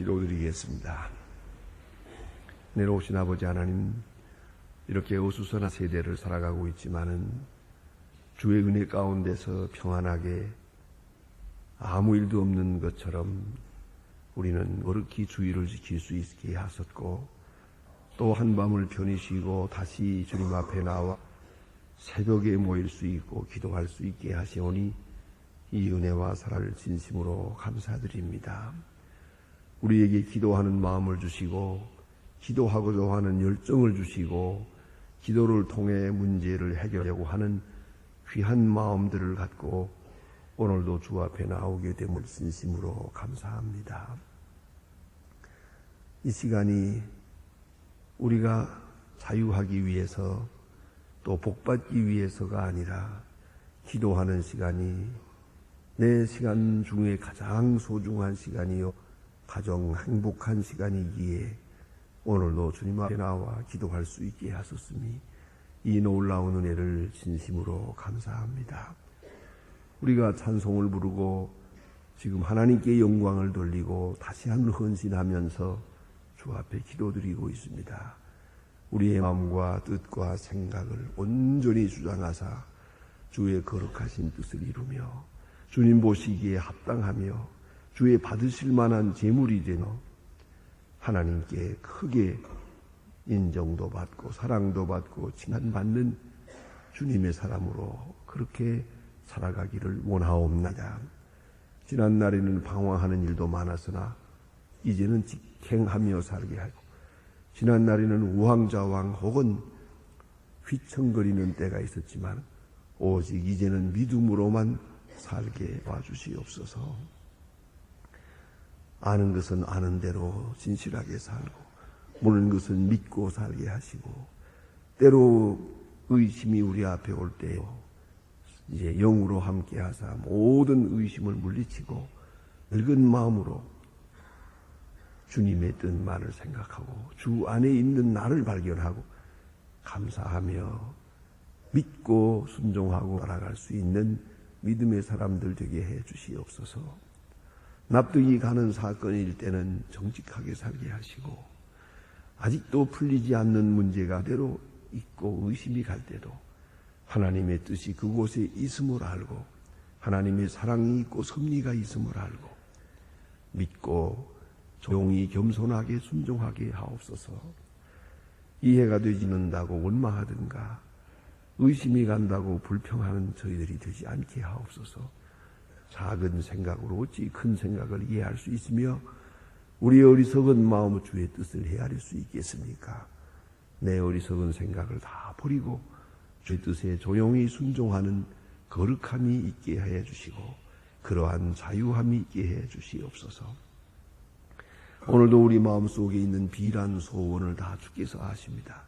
기도드리겠습니다. 내려오신 아버지 하나님, 이렇게 어수선한 세대를 살아가고 있지만은 주의 은혜 가운데서 평안하게 아무 일도 없는 것처럼 우리는 거룩히 주의를 지킬 수 있게 하셨고, 또 한밤을 편히 쉬고 다시 주님 앞에 나와 새벽에 모일 수 있고 기도할 수 있게 하시오니 이 은혜와 사랑을 진심으로 감사드립니다. 우리에게 기도하는 마음을 주시고 기도하고자 하는 열정을 주시고 기도를 통해 문제를 해결하려고 하는 귀한 마음들을 갖고 오늘도 주 앞에 나오게 됨을 진심으로 감사합니다. 이 시간이 우리가 자유하기 위해서 또 복받기 위해서가 아니라 기도하는 시간이 내 시간 중에 가장 소중한 시간이요 가장 행복한 시간이기에 오늘도 주님 앞에 나와 기도할 수 있게 하셨으니 이 놀라운 은혜를 진심으로 감사합니다. 우리가 찬송을 부르고 지금 하나님께 영광을 돌리고 다시 한번 헌신하면서 주 앞에 기도드리고 있습니다. 우리의 마음과 뜻과 생각을 온전히 주장하사 주의 거룩하신 뜻을 이루며 주님 보시기에 합당하며 주의 받으실 만한 제물이 되어 하나님께 크게 인정도 받고 사랑도 받고 칭찬받는 주님의 사람으로 그렇게 살아가기를 원하옵나이다. 지난 날에는 방황하는 일도 많았으나 이제는 직행하며 살게 하고, 지난 날에는 우왕좌왕 혹은 휘청거리는 때가 있었지만 오직 이제는 믿음으로만 살게 와주시옵소서. 아는 것은 아는 대로 진실하게 살고 모르는 것은 믿고 살게 하시고, 때로 의심이 우리 앞에 올 때 이제 영으로 함께 하사 모든 의심을 물리치고 늙은 마음으로 주님의 뜻만을 생각하고 주 안에 있는 나를 발견하고 감사하며 믿고 순종하고 살아갈 수 있는 믿음의 사람들 되게 해 주시옵소서. 납득이 가는 사건일 때는 정직하게 살게 하시고, 아직도 풀리지 않는 문제가 그대로 있고 의심이 갈 때도 하나님의 뜻이 그곳에 있음을 알고 하나님의 사랑이 있고 섭리가 있음을 알고 믿고 조용히 겸손하게 순종하게 하옵소서. 이해가 되지 않는다고 원망하든가 의심이 간다고 불평하는 저희들이 되지 않게 하옵소서. 작은 생각으로 어찌 큰 생각을 이해할 수 있으며 우리의 어리석은 마음으로 주의 뜻을 헤아릴 수 있겠습니까? 내 어리석은 생각을 다 버리고 주의 뜻에 조용히 순종하는 거룩함이 있게 해 주시고 그러한 자유함이 있게 해 주시옵소서. 오늘도 우리 마음속에 있는 비란 소원을 다 주께서 아십니다.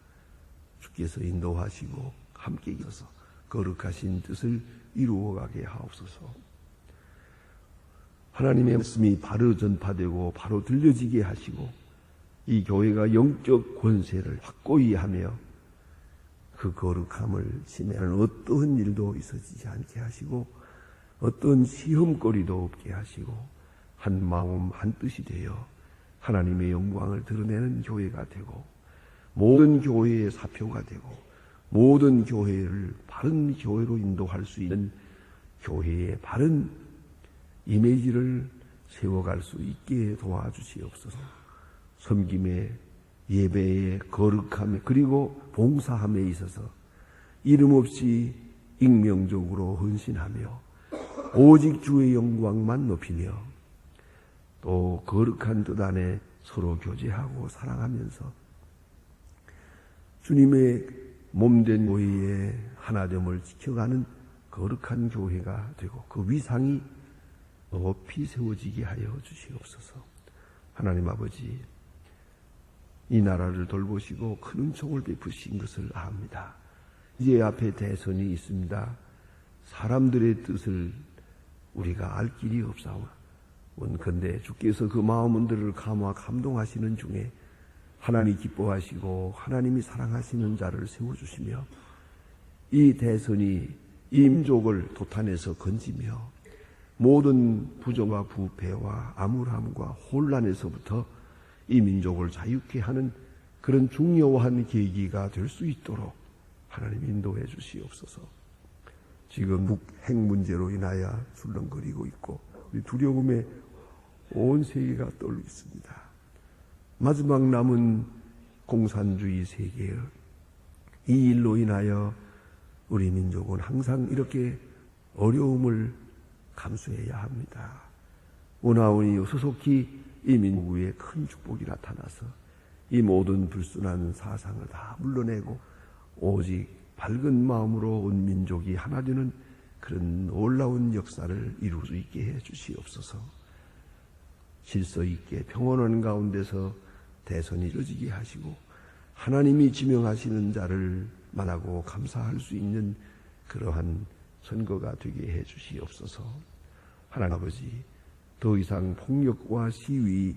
주께서 인도하시고 함께 계셔서 거룩하신 뜻을 이루어가게 하옵소서. 하나님의 말씀이 바로 전파되고 바로 들려지게 하시고 이 교회가 영적 권세를 확고히 하며 그 거룩함을 침해하는 어떠한 일도 있어지지 않게 하시고 어떤 시험거리도 없게 하시고 한 마음 한 뜻이 되어 하나님의 영광을 드러내는 교회가 되고 모든 교회의 사표가 되고 모든 교회를 바른 교회로 인도할 수 있는 교회의 바른 이미지를 세워갈 수 있게 도와주시옵소서. 섬김에 예배에 거룩함에 그리고 봉사함에 있어서 이름 없이 익명적으로 헌신하며 오직 주의 영광만 높이며 또 거룩한 뜻 안에 서로 교제하고 사랑하면서 주님의 몸된 교회의 하나됨을 지켜가는 거룩한 교회가 되고 그 위상이 높이 세워지게 하여 주시옵소서. 하나님 아버지, 이 나라를 돌보시고 큰 은총을 베푸신 것을 압니다. 이제 앞에 대선이 있습니다. 사람들의 뜻을 우리가 알 길이 없사오나 원컨대 주께서 그 마음들을 감화 감동하시는 중에 하나님이 기뻐하시고 하나님이 사랑하시는 자를 세워주시며 이 대선이 이 민족을 도탄에서 건지며 모든 부정과 부패와 암울함과 혼란에서부터 이 민족을 자유케 하는 그런 중요한 계기가 될 수 있도록 하나님 인도해 주시옵소서. 지금 북핵 문제로 인하여 술렁거리고 있고 우리 두려움에 온 세계가 떨고 있습니다. 마지막 남은 공산주의 세계의 이 일로 인하여 우리 민족은 항상 이렇게 어려움을 감수해야 합니다. 오나오니 소속히 이 민족 위에 큰 축복이 나타나서 이 모든 불순한 사상을 다 물러내고 오직 밝은 마음으로 온 민족이 하나 되는 그런 놀라운 역사를 이룰 수 있게 해 주시옵소서. 질서 있게 평온한 가운데서 대선이 이루어지게 하시고 하나님이 지명하시는 자를 만나고 감사할 수 있는 그러한 선거가 되게 해 주시옵소서. 하나님 아버지, 더 이상 폭력과 시위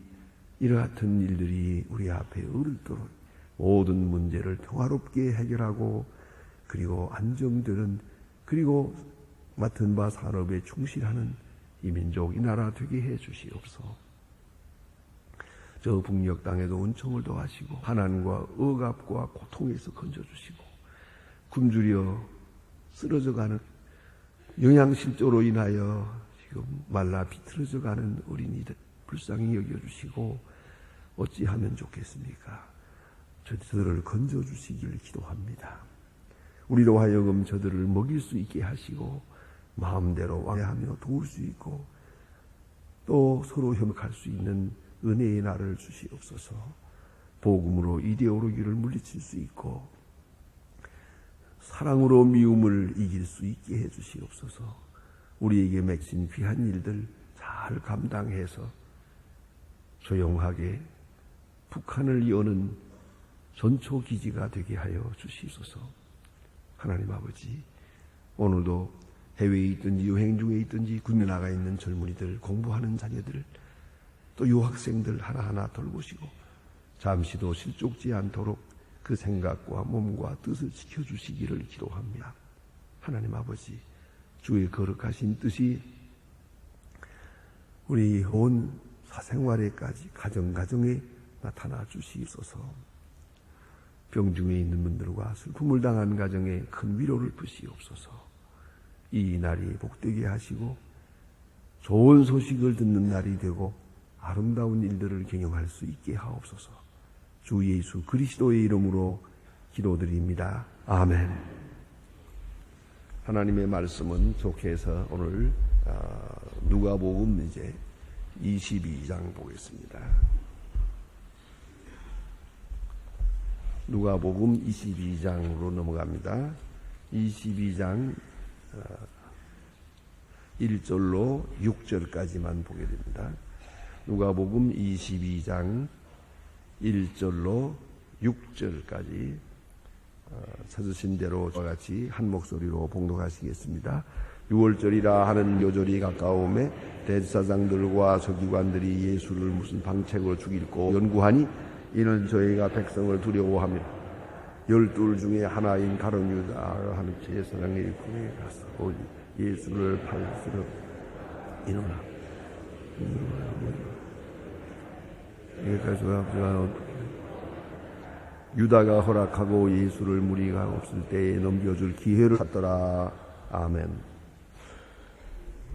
이러한 일들이 우리 앞에 없도록 모든 문제를 평화롭게 해결하고 그리고 안정되는 그리고 맡은 바 산업에 충실하는 이 민족 이 나라 되게 해 주시옵소서. 저 북녘 땅에도 은총을 더하시고 가난과 억압과 고통에서 건져주시고 굶주려 쓰러져가는 영양실조로 인하여 지금 말라 비틀어져가는 어린이들 불쌍히 여겨주시고 어찌하면 좋겠습니까? 저들을 건져주시길 기도합니다. 우리로 하여금 저들을 먹일 수 있게 하시고 마음대로 왕래하며 도울 수 있고 또 서로 협력할 수 있는 은혜의 날을 주시옵소서. 복음으로 이데올로기를 물리칠 수 있고 사랑으로 미움을 이길 수 있게 해주시옵소서. 우리에게 맺힌 귀한 일들 잘 감당해서 조용하게 북한을 여는 전초기지가 되게 하여 주시소서. 하나님 아버지, 오늘도 해외에 있든지 여행 중에 있든지 군에 나가 있는 젊은이들, 공부하는 자녀들, 또 유학생들 하나하나 돌보시고 잠시도 실족지 않도록 그 생각과 몸과 뜻을 지켜주시기를 기도합니다. 하나님 아버지, 주의 거룩하신 뜻이 우리 온 사생활에까지 가정가정에 나타나 주시소서. 병중에 있는 분들과 슬픔을 당한 가정에 큰 위로를 부시옵소서. 이 날이 복되게 하시고 좋은 소식을 듣는 날이 되고 아름다운 일들을 경영할 수 있게 하옵소서. 주 예수 그리스도의 이름으로 기도드립니다. 아멘. 하나님의 말씀은 좋게 해서 오늘 누가복음 이제 22장 보겠습니다. 누가복음 22장으로 넘어갑니다. 22장 1절로 6절까지만 보게 됩니다. 누가복음 22장 1절로 6절까지 찾으신 대로 저와 같이 한 목소리로 봉독하시겠습니다. 6월절이라 하는 요절이 가까움에 대제사장들과 서기관들이 예수를 무슨 방책으로 죽일고 연구하니 이는 저희가 백성을 두려워하며 12 중에 하나인 가룟 유다가 하는 제사장의 일꾼에 가서 예수를 팔수록 이노라 여기까지 유다가 허락하고 예수를 무리가 없을 때에 넘겨줄 기회를 갖더라. 아멘.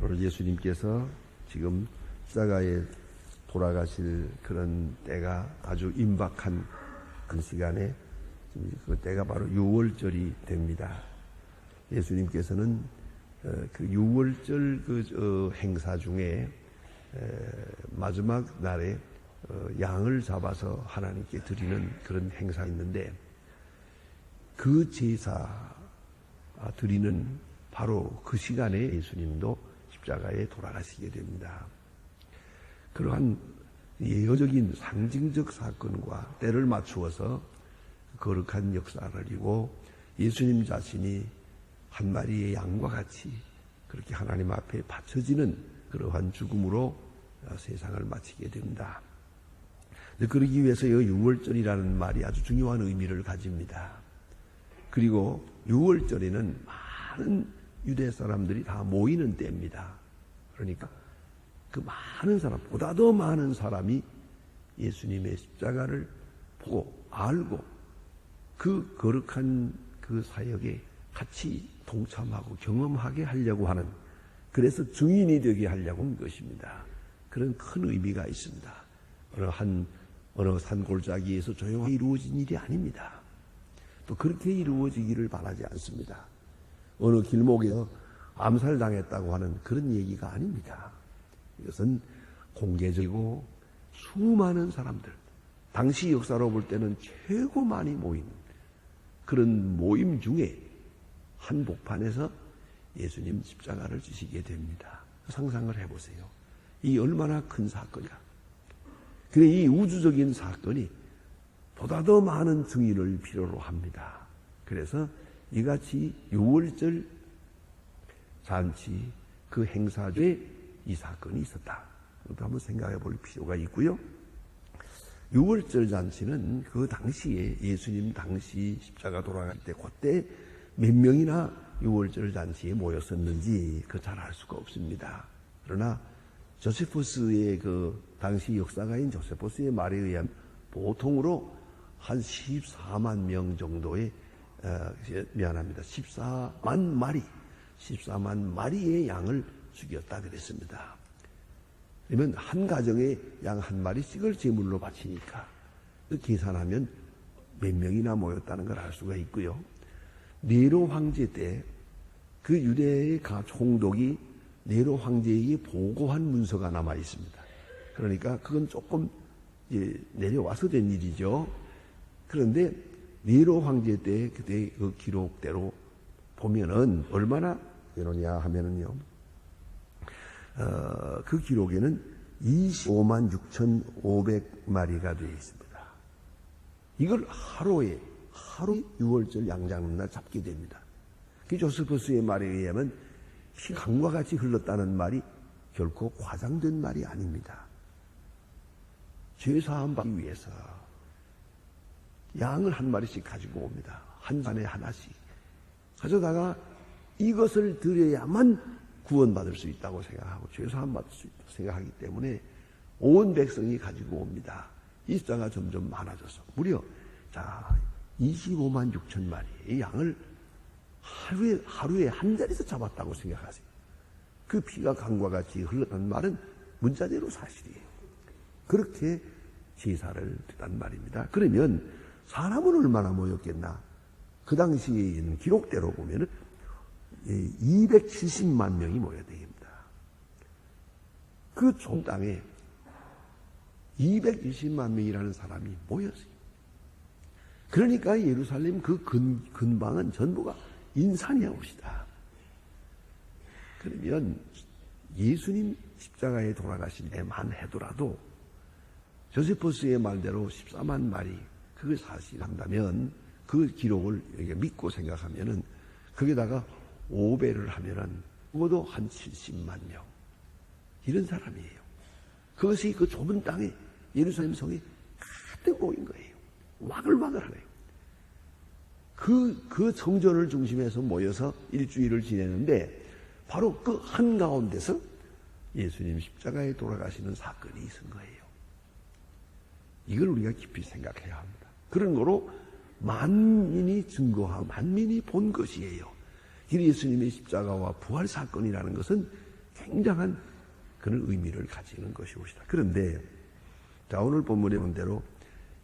오늘 예수님께서 지금 십자가에 돌아가실 그런 때가 아주 임박한 그 시간에 그 때가 바로 6월절이 됩니다. 예수님께서는 그 6월절 그 행사 중에 마지막 날에 양을 잡아서 하나님께 드리는 그런 행사가 있는데 그 제사 드리는 바로 그 시간에 예수님도 십자가에 돌아가시게 됩니다. 그러한 예언적인 상징적 사건과 때를 맞추어서 거룩한 역사를 이루고 예수님 자신이 한 마리의 양과 같이 그렇게 하나님 앞에 바쳐지는 그러한 죽음으로 세상을 마치게 됩니다. 그러기 위해서 이 6월절이라는 말이 아주 중요한 의미를 가집니다. 그리고 6월절에는 많은 유대 사람들이 다 모이는 때입니다. 그러니까 그 많은 사람, 보다 더 많은 사람이 예수님의 십자가를 보고 알고 그 거룩한 그 사역에 같이 동참하고 경험하게 하려고 하는, 그래서 증인이 되게 하려고 한 것입니다. 그런 큰 의미가 있습니다. 어느 산골짜기에서 조용하게 이루어진 일이 아닙니다. 또 그렇게 이루어지기를 바라지 않습니다. 어느 길목에서 암살당했다고 하는 그런 얘기가 아닙니다. 이것은 공개적이고 수많은 사람들, 당시 역사로 볼 때는 최고 많이 모인 그런 모임 중에 한복판에서 예수님 십자가를 지시게 됩니다. 상상을 해보세요. 이 얼마나 큰 사건이야. 그래, 이 우주적인 사건이 보다 더 많은 증인을 필요로 합니다. 그래서 이같이 6월절 잔치 그 행사 중에 이 사건이 있었다. 그것도 한번 생각해 볼 필요가 있고요. 6월절 잔치는 그 당시에 예수님 당시 십자가 돌아갈 때 그때 몇 명이나 6월절 잔치에 모였었는지 그 잘 알 수가 없습니다. 그러나 조세포스의 그 당시 역사가인 조세포스의 말에 의하면 보통으로 한 14만 명 정도의 14만 마리의 양을 죽였다 그랬습니다. 그러면 한 가정에 양 한 마리씩을 제물로 바치니까 계산하면 몇 명이나 모였다는 걸 알 수가 있고요. 네로 황제 때 그 유대의 총독이 네로 황제에게 보고한 문서가 남아 있습니다. 그러니까 그건 조금 내려와서 된 일이죠. 그런데 네로 황제 때 그때 그 기록대로 보면은 얼마나 되느냐 하면은요. 그 기록에는 25만 6,500마리가 되어 있습니다. 이걸 하루 6월절 양장하는 날 잡게 됩니다. 그 조세포스의 말에 의하면 강과 같이 흘렀다는 말이 결코 과장된 말이 아닙니다. 죄사함 받기 위해서 양을 한 마리씩 가지고 옵니다. 한 잔에 하나씩. 가져다가 이것을 드려야만 구원받을 수 있다고 생각하고 죄사함 받을 수 있다고 생각하기 때문에 온 백성이 가지고 옵니다. 이 숫자가 점점 많아져서 무려 25만 6천 마리의 양을 하루에 한 자리에서 잡았다고 생각하세요. 그 피가 강과 같이 흘렀다는 말은 문자대로 사실이에요. 그렇게 제사를 드렸단 말입니다. 그러면 사람은 얼마나 모였겠나? 그 당시에 있는 기록대로 보면은 270만 명이 모여야 됩니다. 그 좁은 땅에 220만 명이라는 사람이 모였어요. 그러니까 예루살렘 그 근방은 전부가 인산이야 옵시다. 그러면 예수님 십자가에 돌아가신 데만 해더라도 조세포스의 말대로 14만 마리 그걸 사실한다면 그 기록을 믿고 생각하면은 거기다가 5배를 하면은 적어도 한 70만 명 이런 사람이에요. 그것이 그 좁은 땅에 예루살렘 성에 가득 모인 거예요. 와글와글하네요. 그 성전을 중심해서 모여서 일주일을 지내는데 바로 그 한가운데서 예수님 십자가에 돌아가시는 사건이 있은 거예요. 이걸 우리가 깊이 생각해야 합니다. 그런 거로 만민이 증거하고 만민이 본 것이에요. 예수님의 십자가와 부활 사건이라는 것은 굉장한 그런 의미를 가지는 것이옵니다. 그런데 오늘 본문에 본 대로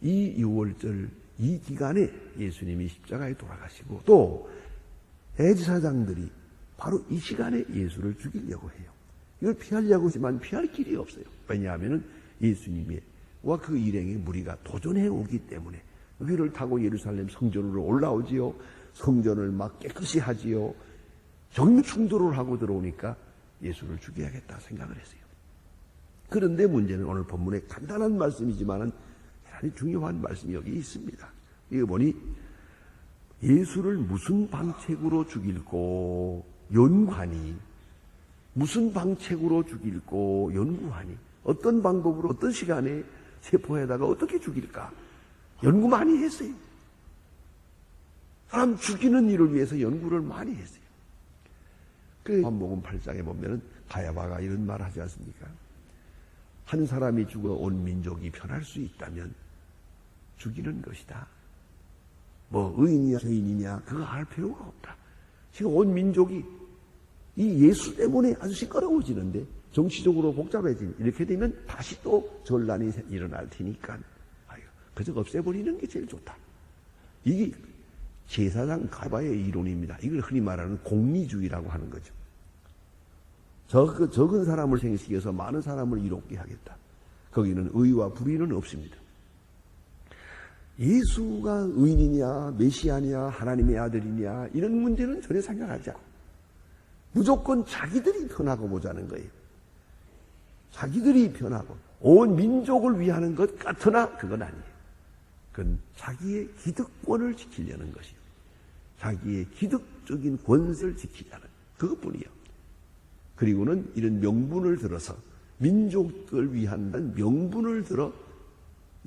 이 6월절 이 기간에 예수님이 십자가에 돌아가시고 또 대제사장들이 바로 이 시간에 예수를 죽이려고 해요. 이걸 피하려고 하지만 피할 길이 없어요. 왜냐하면 예수님과 그 일행의 무리가 도전해 오기 때문에 위를 타고 예루살렘 성전으로 올라오지요. 성전을 막 깨끗이 하지요. 정면 충돌을 하고 들어오니까 예수를 죽여야겠다 생각을 했어요. 그런데 문제는 오늘 본문에 간단한 말씀이지만은 대단히 중요한 말씀이 여기 있습니다. 이거 보니 예수를 무슨 방책으로 죽일고 연구하니 무슨 방책으로 죽일고 연구하니 어떤 방법으로 어떤 시간에 세포에다가 어떻게 죽일까 연구 많이 했어요. 사람 죽이는 일을 위해서 연구를 많이 했어요. 그래서 요한복음 8장에 보면은 가야바가 이런 말 하지 않습니까? 한 사람이 죽어 온 민족이 변할 수 있다면 죽이는 것이다. 뭐 의인이냐 죄인이냐 그거 알 필요가 없다. 지금 온 민족이 이 예수 때문에 아주 시끄러워지는데 정치적으로 복잡해지면 이렇게 되면 다시 또 전란이 일어날 테니까 그저 없애버리는 게 제일 좋다. 이게 제사장 가바의 이론입니다. 이걸 흔히 말하는 공리주의라고 하는 거죠. 적은 사람을 생식해서 많은 사람을 이롭게 하겠다. 거기는 의와 불의는 없습니다. 예수가 의인이냐 메시아냐 하나님의 아들이냐 이런 문제는 전혀 생각하지 않고 무조건 자기들이 편하고 보자는 거예요. 자기들이 편하고 온 민족을 위하는 것 같으나 그건 아니에요. 그건 자기의 기득권을 지키려는 것이에요. 자기의 기득적인 권세를 지키자는 그것뿐이에요. 그리고는 이런 명분을 들어서 민족을 위한 명분을 들어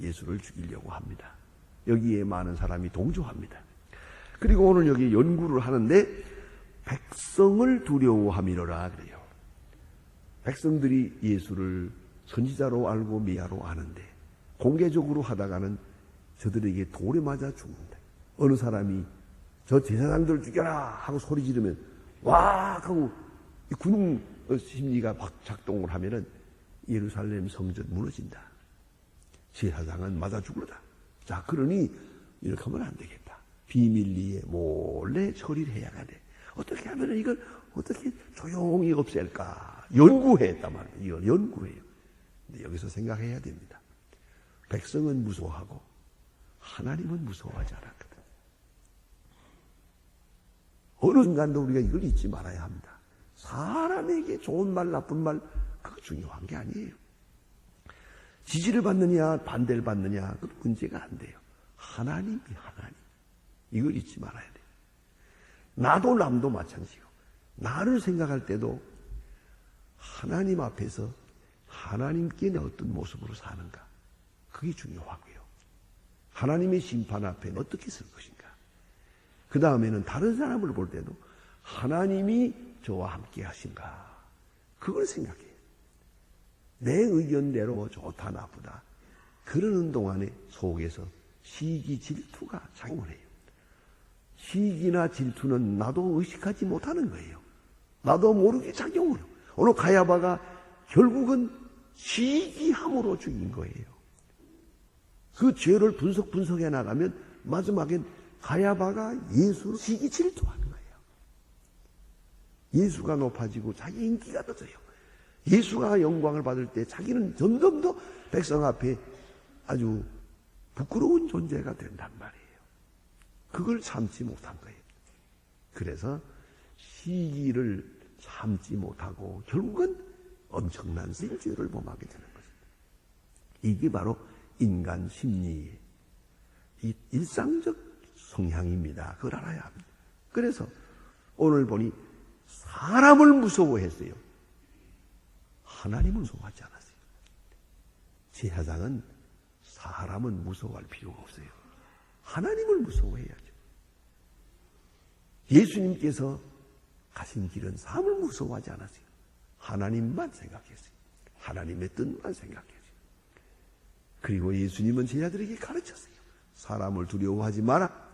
예수를 죽이려고 합니다. 여기에 많은 사람이 동조합니다. 그리고 오늘 여기 연구를 하는데 백성을 두려워함이로라 그래요. 백성들이 예수를 선지자로 알고 미아로 아는데 공개적으로 하다가는 저들에게 돌에 맞아 죽는다. 어느 사람이 저 제사장들 죽여라 하고 소리 지르면 와 하고 군웅 심리가 막 작동을 하면은 예루살렘 성전 무너진다. 제사장은 맞아 죽으다. 자, 그러니 이렇게 하면 안 되겠다. 비밀리에 몰래 처리를 해야 돼. 어떻게 하면 이걸 어떻게 조용히 없앨까? 연구했단 말이에요. 이걸 연구해요. 근데 여기서 생각해야 됩니다. 백성은 무서워하고 하나님은 무서워하지 않았거든. 어느 순간도 우리가 이걸 잊지 말아야 합니다. 사람에게 좋은 말, 나쁜 말, 그거 중요한 게 아니에요. 지지를 받느냐, 반대를 받느냐, 그 문제가 안 돼요. 하나님. 이걸 잊지 말아야 돼요. 나도 남도 마찬가지고, 나를 생각할 때도 하나님 앞에서 하나님께 어떤 모습으로 사는가, 그게 중요하고요. 하나님의 심판 앞에 어떻게 설 것인가. 그 다음에는 다른 사람을 볼 때도 하나님이 저와 함께 하신가, 그걸 생각해요. 내 의견대로 뭐 좋다 나쁘다 그러는 동안에 속에서 시기 질투가 작용을 해요. 시기나 질투는 나도 의식하지 못하는 거예요. 나도 모르게 작용을 해요. 오늘 가야바가 결국은 시기함으로 죽인 거예요. 그 죄를 분석해 나가면 마지막엔 가야바가 예수를 시기 질투하는 거예요. 예수가 높아지고 자기 인기가 떠져요. 예수가 영광을 받을 때 자기는 점점 더 백성 앞에 아주 부끄러운 존재가 된단 말이에요. 그걸 참지 못한 거예요. 그래서 시기를 참지 못하고 결국은 엄청난 생죄를 범하게 되는 것입니다. 이게 바로 인간 심리의 이 일상적 성향입니다. 그걸 알아야 합니다. 그래서 오늘 보니 사람을 무서워했어요. 하나님은 무서워하지 않았어요. 제사장은 사람은 무서워할 필요가 없어요. 하나님을 무서워해야죠. 예수님께서 가신 길은 사람을 무서워하지 않았어요. 하나님만 생각했어요. 하나님의 뜻만 생각했어요. 그리고 예수님은 제자들에게 가르쳤어요. 사람을 두려워하지 마라.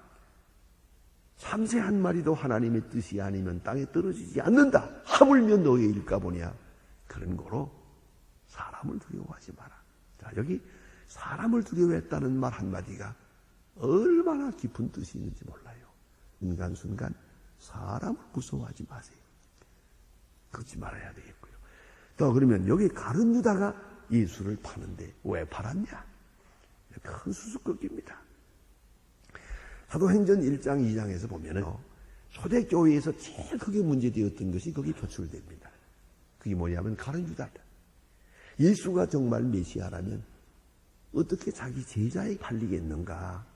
참새 한 마리도 하나님의 뜻이 아니면 땅에 떨어지지 않는다. 하물며 너의 일까 보냐. 그런 거로 사람을 두려워하지 마라. 자, 여기 사람을 두려워했다는 말 한마디가 얼마나 깊은 뜻이 있는지 몰라요. 인간순간 사람을 무서워하지 마세요. 그러지 말아야 되겠고요. 또 그러면 여기 가룟 유다가 예수를 파는데 왜 팔았냐? 큰 수수께끼입니다. 사도행전 1장 2장에서 보면은 초대교회에서 제일 크게 문제되었던 것이 거기 표출됩니다. 그게 뭐냐면 가룟 유다다. 예수가 정말 메시아라면 어떻게 자기 제자에 팔리겠는가?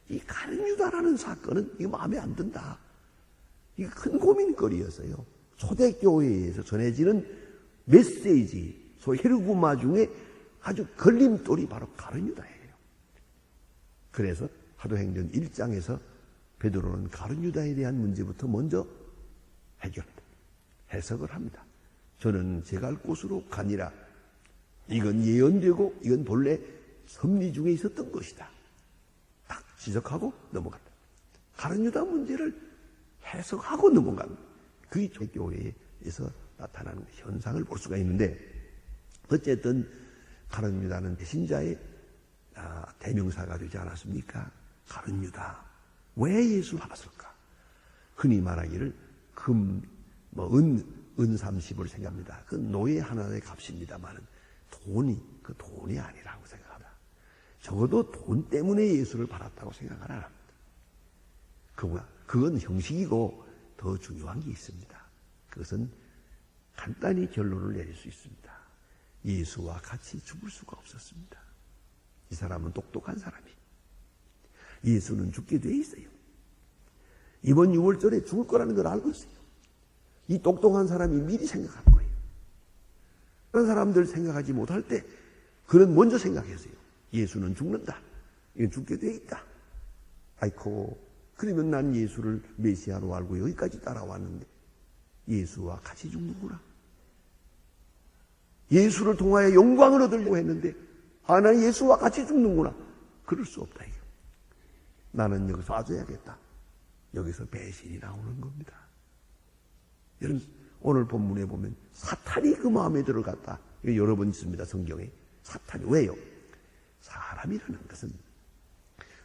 이 가룟 유다라는 사건은 이거 마음에 안 든다. 이게 큰 고민거리였어요. 초대교회에서 전해지는 메시지, 소위 헤르구마 중에 아주 걸림돌이 바로 가룟 유다예요. 그래서 사도행전 1장에서 베드로는 가룟 유다에 대한 문제부터 먼저 해결합니다. 해석을 합니다. 저는 제 갈 곳으로 가니라. 이건 예언되고 이건 본래 섭리 중에 있었던 것이다. 딱 지적하고 넘어간다. 가룟 유다 문제를 해석하고 넘어간다. 그게 교회에서 나타나는 현상을 볼 수가 있는데, 어쨌든 가룟 유다는 배신자의 대명사가 되지 않았습니까? 가룟 유다. 왜 예수를 받았을까? 흔히 말하기를 은 30을 생각합니다. 그 노예 하나의 값입니다만은 그 돈이 아니라고 생각하다. 적어도 돈 때문에 예수를 받았다고 생각을 안 합니다. 그건 형식이고 더 중요한 게 있습니다. 그것은 간단히 결론을 내릴 수 있습니다. 예수와 같이 죽을 수가 없었습니다. 이 사람은 똑똑한 사람이. 예수는 죽게 돼 있어요. 이번 6월절에 죽을 거라는 걸 알고 있어요. 이 똑똑한 사람이 미리 생각한 거예요. 그런 사람들 생각하지 못할 때 그는 먼저 생각했어요. 예수는 죽는다. 이건 죽게 돼 있다. 아이고, 그러면 난 예수를 메시아로 알고 여기까지 따라왔는데 예수와 같이 죽는구나. 예수를 통하여 영광을 얻으려고 했는데 난 예수와 같이 죽는구나. 그럴 수 없다. 이거. 나는 여기서 빠져야겠다. 여기서 배신이 나오는 겁니다. 여러분, 오늘 본문에 보면 사탄이 그 마음에 들어갔다. 이거 여러 번 있습니다. 성경에. 사탄이. 왜요? 사람이라는 것은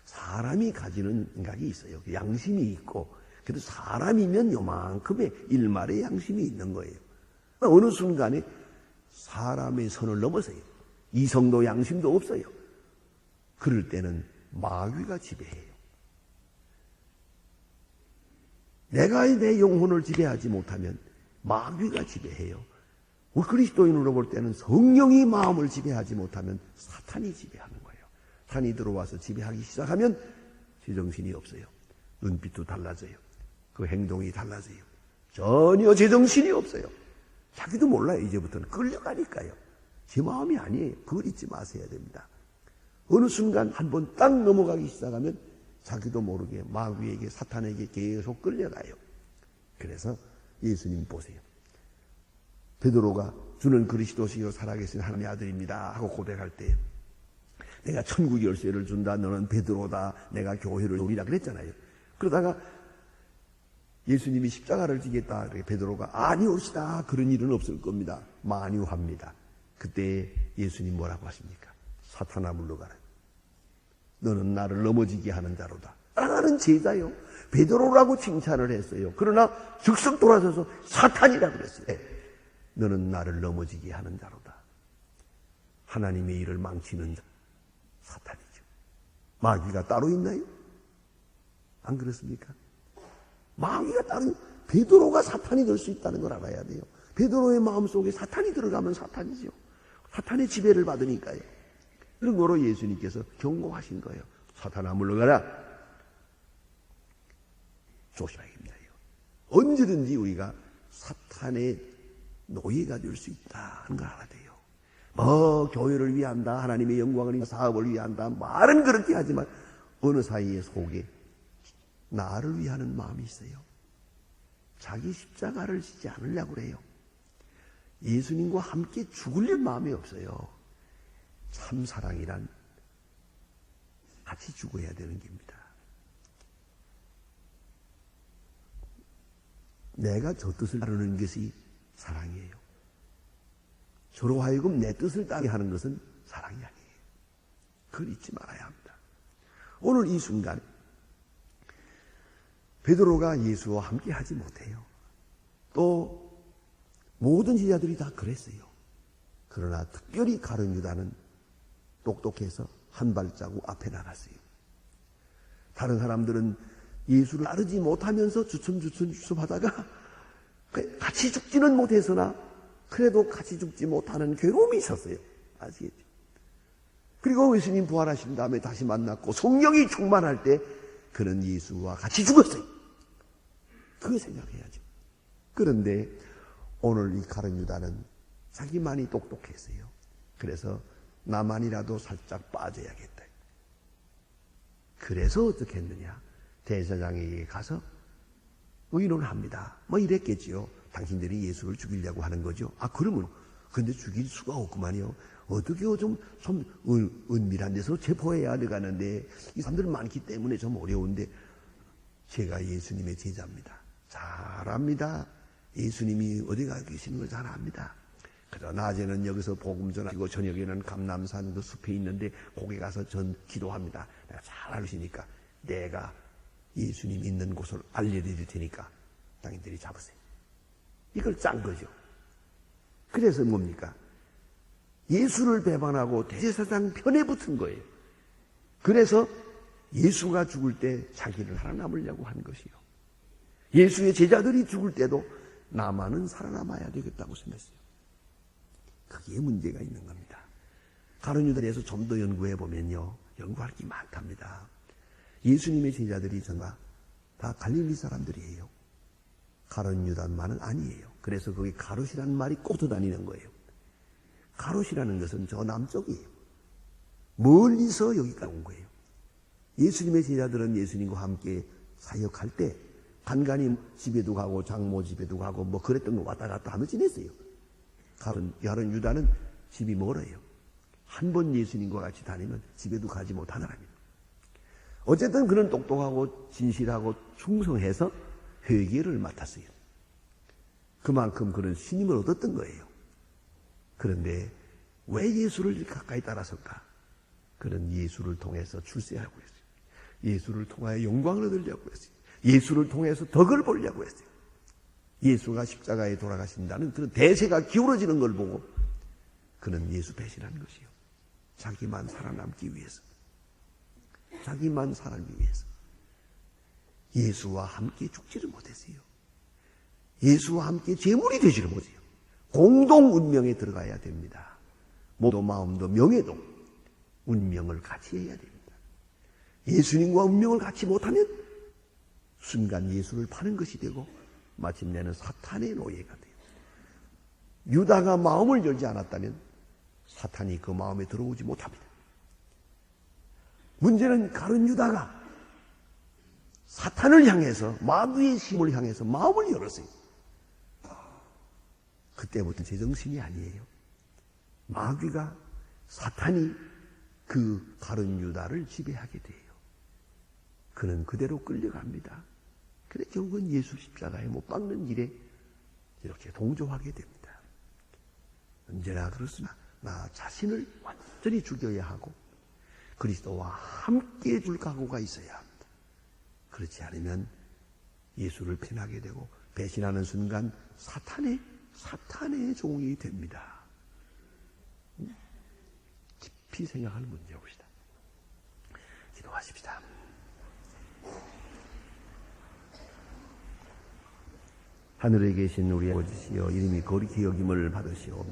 사람이 가지는 생각이 있어요. 양심이 있고, 그래도 사람이면 요만큼의 일말의 양심이 있는 거예요. 어느 순간에 사람의 선을 넘어서요. 이성도 양심도 없어요. 그럴 때는 마귀가 지배해요. 내가 내 영혼을 지배하지 못하면 마귀가 지배해요. 우리 그리스도인으로 볼 때는 성령이 마음을 지배하지 못하면 사탄이 지배하는 거예요. 사탄이 들어와서 지배하기 시작하면 제정신이 없어요. 눈빛도 달라져요. 그 행동이 달라져요. 전혀 제정신이 없어요. 자기도 몰라요. 이제부터는 끌려가니까요. 제 마음이 아니에요. 그걸 잊지 마셔야 됩니다. 어느 순간 한번 딱 넘어가기 시작하면 자기도 모르게 마귀에게, 사탄에게 계속 끌려가요. 그래서 예수님 보세요. 베드로가 주는 그리스도시요 살아계신 하나님의 아들입니다 하고 고백할 때 내가 천국 열쇠를 준다. 너는 베드로다. 내가 교회를 이루리라 그랬잖아요. 그러다가 예수님이 십자가를 지겠다. 베드로가 아니옵시다. 그런 일은 없을 겁니다. 만유합니다. 그때 예수님 뭐라고 하십니까? 사탄아 물러가라. 너는 나를 넘어지게 하는 자로다. 따라가는 제자요. 베드로라고 칭찬을 했어요. 그러나 즉석 돌아서서 사탄이라고 그랬어요. 너는 나를 넘어지게 하는 자로다. 하나님의 일을 망치는 자. 사탄이죠. 마귀가 따로 있나요? 안 그렇습니까? 마귀가 따로, 베드로가 사탄이 될 수 있다는 걸 알아야 돼요. 베드로의 마음속에 사탄이 들어가면 사탄이죠. 사탄의 지배를 받으니까요. 그런 거로 예수님께서 경고하신 거예요. 사탄아 물러가라. 조심해야 됩니다. 언제든지 우리가 사탄의 노예가 될 수 있다는 걸 알아야 돼요. 교회를 위한다, 하나님의 영광을 위한 사업을 위한다, 말은 그렇게 하지만 어느 사이에 속에 나를 위하는 마음이 있어요. 자기 십자가를 지지 않으려고 그래요. 예수님과 함께 죽으려 마음이 없어요. 참 사랑이란 같이 죽어야 되는 겁니다. 내가 저 뜻을 따르는 것이 사랑이에요. 저로 하여금 내 뜻을 따르게 하는 것은 사랑이 아니에요. 그걸 잊지 말아야 합니다. 오늘 이 순간 베드로가 예수와 함께 하지 못해요. 또 모든 제자들이 다 그랬어요. 그러나 특별히 가룟 유다는 똑똑해서 한 발자국 앞에 나갔어요. 다른 사람들은 예수를 따르지 못하면서 주춤주춤 하다가 같이 죽지는 못해서나 그래도 같이 죽지 못하는 괴로움이 있었어요. 아시겠죠? 그리고 예수님 부활하신 다음에 다시 만났고 성령이 충만할 때 그는 예수와 같이 죽었어요. 그거 생각해야죠. 그런데 오늘 이 가룟 유다는 자기만이 똑똑했어요. 그래서 나만이라도 살짝 빠져야겠다. 그래서 어떻게 했느냐? 대제사장에게 가서 의논합니다. 뭐 이랬겠지요. 당신들이 예수를 죽이려고 하는 거죠. 그러면 근데 죽일 수가 없구만요. 어떻게 좀 은밀한 데서 체포해야 되가는데 이 사람들 많기 때문에 좀 어려운데 제가 예수님의 제자입니다. 잘 압니다. 예수님이 어디 가 계시는 걸 잘 압니다. 그래서 낮에는 여기서 복음 전하고 저녁에는 감남산 그 숲에 있는데 거기 가서 전 기도합니다. 내가 잘 알으시니까 내가 예수님 있는 곳을 알려드릴 테니까 당신들이 잡으세요. 이걸 짠 거죠. 그래서 뭡니까? 예수를 배반하고 대제사장 편에 붙은 거예요. 그래서 예수가 죽을 때 자기를 살아남으려고 한 것이요. 예수의 제자들이 죽을 때도 나만은 살아남아야 되겠다고 생각했어요. 그게 문제가 있는 겁니다. 가룟 유다에서 좀 더 연구해 보면요, 연구할 게 많답니다. 예수님의 제자들이 전부 다 갈릴리 사람들이에요. 가룟 유다만은 아니에요. 그래서 거기 가롯이라는 말이 꽂혀 다니는 거예요. 가롯이라는 것은 저 남쪽이에요. 멀리서 여기까지 온 거예요. 예수님의 제자들은 예수님과 함께 사역할 때 간간히 집에도 가고 장모 집에도 가고 뭐 그랬던 거 왔다 갔다 하며 지냈어요. 가룟 유다는 집이 멀어요. 한 번 예수님과 같이 다니면 집에도 가지 못하더랍니다. 어쨌든 그는 똑똑하고 진실하고 충성해서 회계를 맡았어요. 그만큼 그는 신임을 얻었던 거예요. 그런데 왜 예수를 가까이 따라섰까? 그는 예수를 통해서 출세하고 했어요. 예수를 통하여 영광을 얻으려고 했어요. 예수를 통해서 덕을 보려고 했어요. 예수가 십자가에 돌아가신다는 그런 대세가 기울어지는 걸 보고 그는 예수 배신한 것이요. 자기만 살아남기 위해서. 자기만 살기 위해서. 예수와 함께 죽지를 못했어요. 예수와 함께 제물이 되지를 못해요. 공동 운명에 들어가야 됩니다. 몸도 마음도 명예도 운명을 같이 해야 됩니다. 예수님과 운명을 같이 못하면 순간 예수를 파는 것이 되고 마침내는 사탄의 노예가 돼요. 유다가 마음을 열지 않았다면 사탄이 그 마음에 들어오지 못합니다. 문제는 가룟 유다가 사탄을 향해서 마귀의 힘을 향해서 마음을 열었어요. 그때부터 제정신이 아니에요. 마귀가 사탄이 그 가룟 유다를 지배하게 돼요. 그는 그대로 끌려갑니다. 그래 결국은 예수 십자가에 못 박는 일에 이렇게 동조하게 됩니다. 언제나 그렇습니다. 나 자신을 완전히 죽여야 하고 그리스도와 함께 줄 각오가 있어야 합니다. 그렇지 않으면 예수를 배신하게 되고 배신하는 순간 사탄의 종이 됩니다. 깊이 생각할 문제옵시다. 기도하십시다. 하늘에 계신 우리 아버지시여, 이름이 거룩히 여김을 받으시오.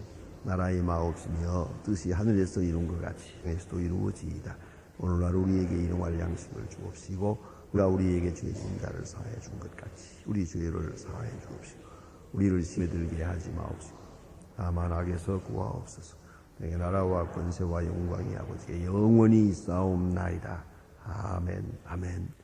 나라의 마옵시며 뜻이 하늘에서 이룬 것 같이 땅에서도 이루어지이다. 오늘날 우리에게 일용할 양식을 주옵시고 우리가 우리에게 죄진 자를 사하여 준 것 같이 우리 죄를 사하여 주옵시고 우리를 시험에 들게 하지 마옵시고 다만 악에서 구하옵소서. 내게 나라와 권세와 영광이 아버지께 영원히 있사옵나이다. 아멘. 아멘.